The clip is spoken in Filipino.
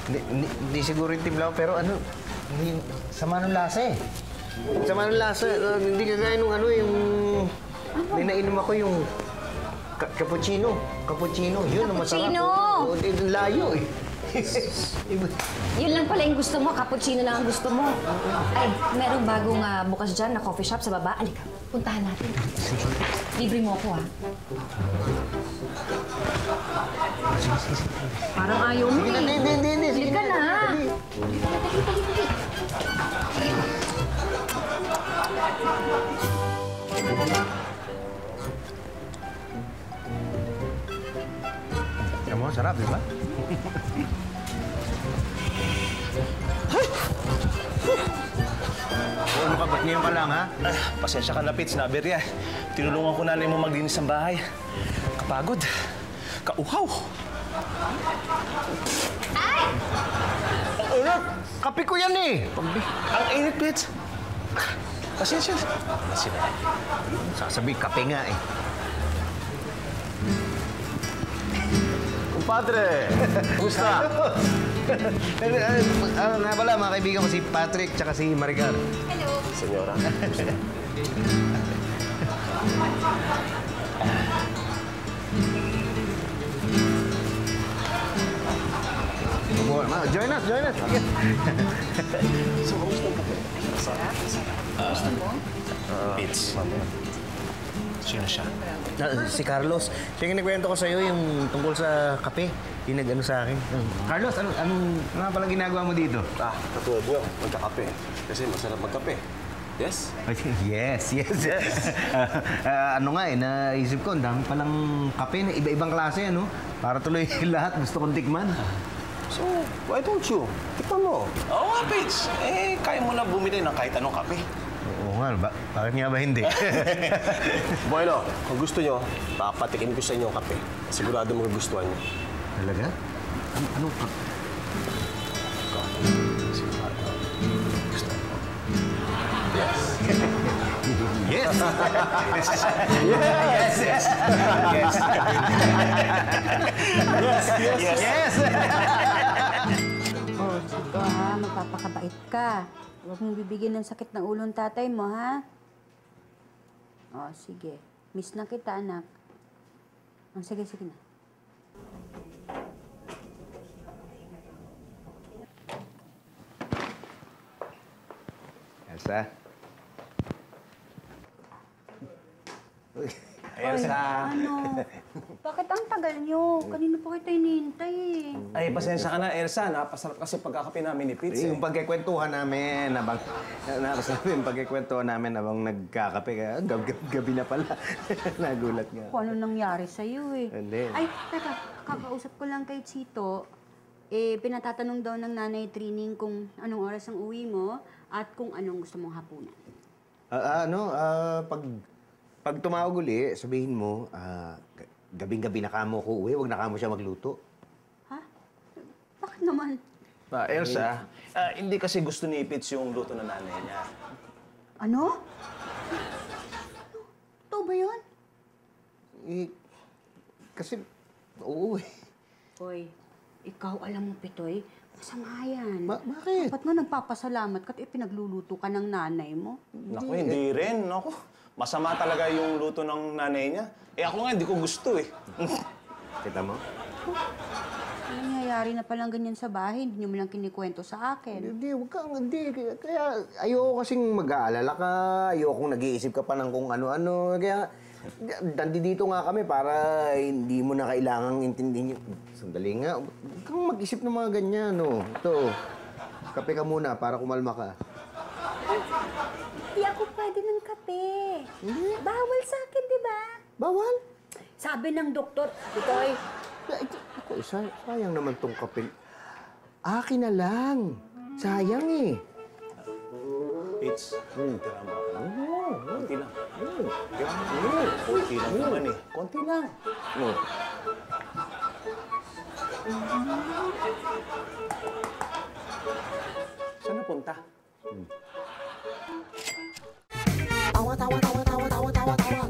Hindi siguro yung timpla ko, pero ano, sama ng lasa eh. Sama ng lasa. Hindi kagaya nung ano, yung... Nainom ako yung cappuccino. Cappuccino, yun ang masarap. Cappuccino! Layo eh. Yun lang pala yung gusto mo, cappuccino lang ang gusto mo. Ay, merong bagong bukas dyan na coffee shop sa baba. Alika, puntahan natin. Libre mo ako, ha? Parang ayaw mo eh. Hindi. Halika na. Alam mo, sarap, di ba? Ano ka? Ba't ngayon ka lang, ha? Pasensya ka na, Pits. Naberya. Tinulungan ko nanay mo maglinis ng bahay. Kapagod. Kauhaw. Ay! Ang init! Kape ko yan eh! Ang init, Pits. Pasensya. Sasabi, kape nga eh. Kumpadre! Kumusta? Nga pala, mga kaibigan ko si Patrick tsaka si Maricar. Hello. Senyora. Join us! Okay. So, kamusta ka? Sarap. Gusto mo? Pits. Sino siya? Si Carlos. Siya yung nagkwento ko sa'yo yung tungkol sa kape. Yung nag-ano sa akin. Carlos, anong nga pala ginagawa mo dito? Katulad nyo, magkakape. Kasi masarap magkape. Yes? Yes. Ano nga eh, naisip ko, ang dami palang kape na iba-ibang klase, ano? Para tuloy lahat gusto kong tikman. So, why don't you? Tikman mo. Oo nga, Pits. Kaya mo na bumili ng kahit anong kape. Oo nga, bakit nga ba hindi? Bueno, kung gusto nyo, papatikin ko sa inyo ang kape. Sigurado magugustuhan nyo. Talaga? Anong kape? Sigurado. Gusto mo. Yes! Yes! Yes! Oh, sige ha, magpapakabait ka. Huwag mong bibigyan ng sakit ng ulo ng tatay mo, ha? Oh, sige. Miss na kita, anak. Oh, sige na. Elsa? Elsa! Ano? Bakit ang tagal nyo? Kanina pa kita hinihintay eh. Ay, pasensya ka na, Elsa. Napasarap kasi pagkakape namin ni Pits. Yung pagkikwentuhan namin habang nagkakape ka, gabi na pala. Nagulat nga. Kung ano nangyari sa'yo eh. Hindi. Ay, teka, kakausap ko lang kay Chito. Pinatatanong daw ng nanay training kung anong oras ang uwi mo at kung anong gusto mong hapunan. Pag tumawag uli, sabihin mo, gabing-gabi na kamo ko uwi, huwag na kamo siya magluto. Ha? Bakit naman? Elsa, hindi kasi gusto ni Pits yung luto ng nanay niya. Ano? Totoo ba yun? Kasi, oo eh. Hoy, ikaw alam mo, Pitoy, masama yan. Bakit? Dapat nga nagpapasalamat ka at ipinagluluto ka ng nanay mo. Naku, hindi rin. Naku, masama talaga yung luto ng nanay niya. Ako nga, hindi ko gusto eh. Kita mo? Nangyayari na palang ganyan sa bahay, hindi niyo mo lang kinikwento sa akin. Hindi, huwag kang, hindi. Kaya ayoko kasing mag-aalala ka, ayokong nag-iisip ka pa ng kung ano-ano. Kaya, nandito nga kami para hindi mo na kailangang intindihin yun. Sandali nga, huwag kang mag-isip ng mga ganyan, no. Ito, kape ka muna para kumalma ka. Hindi ako pwede ng kape. Bawal sa akin, di ba? Bawal? Sabi ng doktor, Pitoy, Ako, sayang naman tong kape. Akin na lang. Sayang eh. Pits, tira mo ako. Konti lang. Konti lang naman eh. Konti lang. Saan napunta? Tawa, tawa, tawa, tawa, tawa, tawa, tawa.